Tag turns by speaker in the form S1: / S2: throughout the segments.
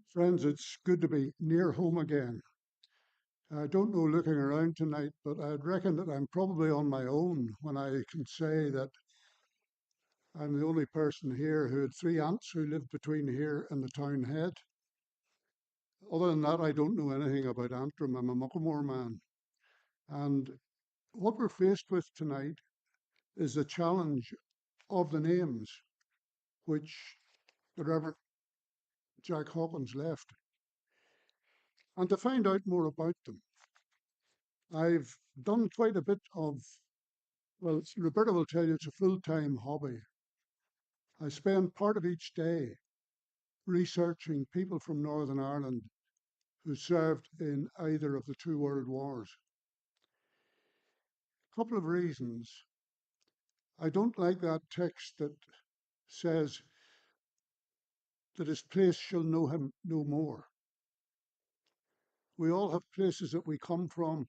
S1: Friends, it's good to be near home again. I don't know looking around tonight, but I'd reckon that I'm probably on my own when I can say that I'm the only person here who had three aunts who lived between here and the town head. Other than that, I don't know anything about Antrim. I'm a Muckamore man. And what we're faced with tonight is the challenge of the names which the Reverend Jack Hawkins left. And to find out more about them, I've done quite a bit of, well, Roberta will tell you it's a full-time hobby. I spend part of each day researching people from Northern Ireland who served in either of the two world wars. A couple of reasons. I don't like that text that says that his place shall know him no more. We all have places that we come from.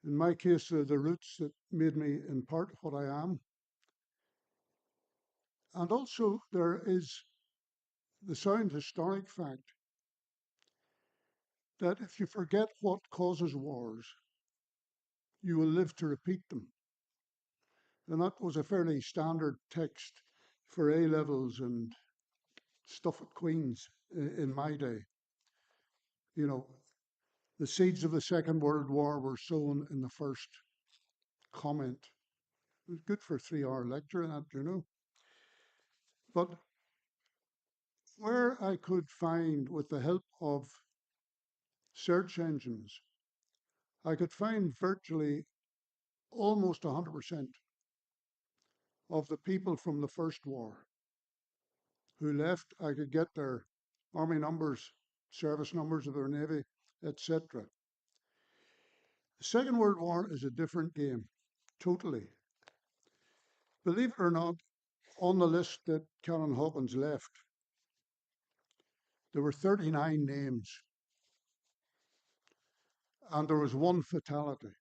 S1: In my case, they're the roots that made me in part what I am. And also there is the sound historic fact that if you forget what causes wars, you will live to repeat them. And that was a fairly standard text for A levels and stuff at Queen's in my day. You know, the seeds of the Second World War were sown in the first comment. It was good for a 3 hour lecture and that, you know. But where I could find, with the help of search engines, I could find virtually almost 100% of the people from the First War who left. I could get their army numbers, service numbers of their navy, etc. The Second World War is a different game, totally. Believe it or not, on the list that Canon Hawkins left, there were 39 names, and there was one fatality,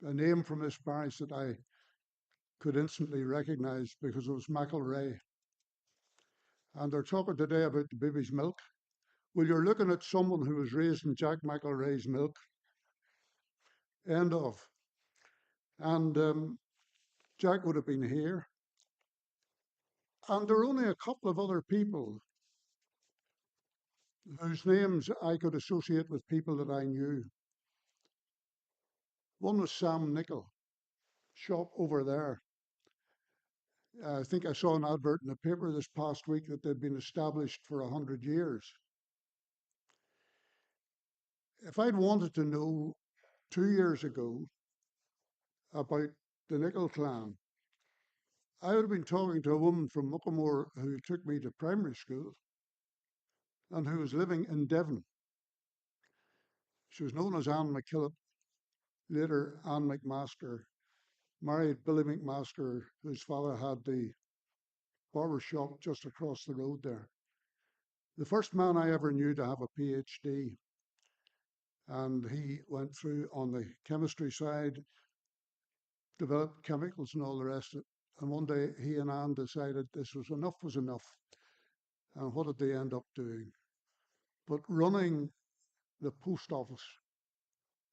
S1: a name from this parish that I could instantly recognize because it was McElrea. And they're talking today about the baby's milk. Well, you're looking at someone who was raised in Jack McElrea's milk. End of. And Jack would have been here. And there are only a couple of other people whose names I could associate with people that I knew. One was Sam Nicol, shop over there. I think I saw an advert in the paper this past week that they'd been established for 100 years. If I'd wanted to know 2 years ago about the Nicol clan, I would have been talking to a woman from Muckamore who took me to primary school and who was living in Devon. She was known as Anne McKillop, later Anne McMaster, married Billy McMaster, whose father had the barber shop just across the road there. The first man I ever knew to have a PhD, and he went through on the chemistry side, developed chemicals and all the rest of it. And one day he and Anne decided this was enough. And what did they end up doing? But running the post office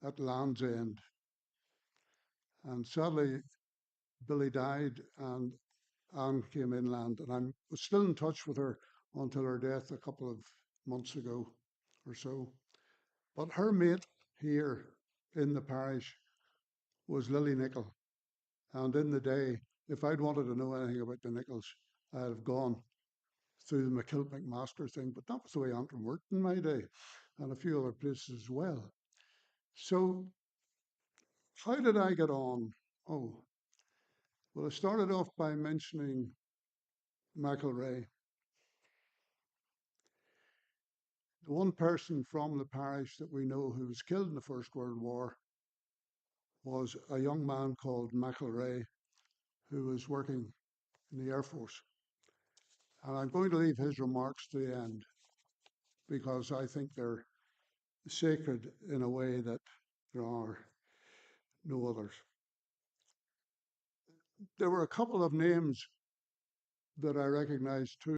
S1: at Land's End. And sadly, Billy died and Anne came inland. And I was still in touch with her until her death a couple of months ago or so. But her mate here in the parish was Lily Nicol. And in the day, if I'd wanted to know anything about the Nichols, I'd have gone through the McKillop McMaster thing. But that was the way Antrim worked in my day, and a few other places as well. So how did I get on? Oh, well, I started off by mentioning McElrea. The one person from the parish that we know who was killed in the First World War was a young man called McElrea who was working in the Air Force. And I'm going to leave his remarks to the end because I think they're sacred in a way that there are no others. There were a couple of names that I recognized too.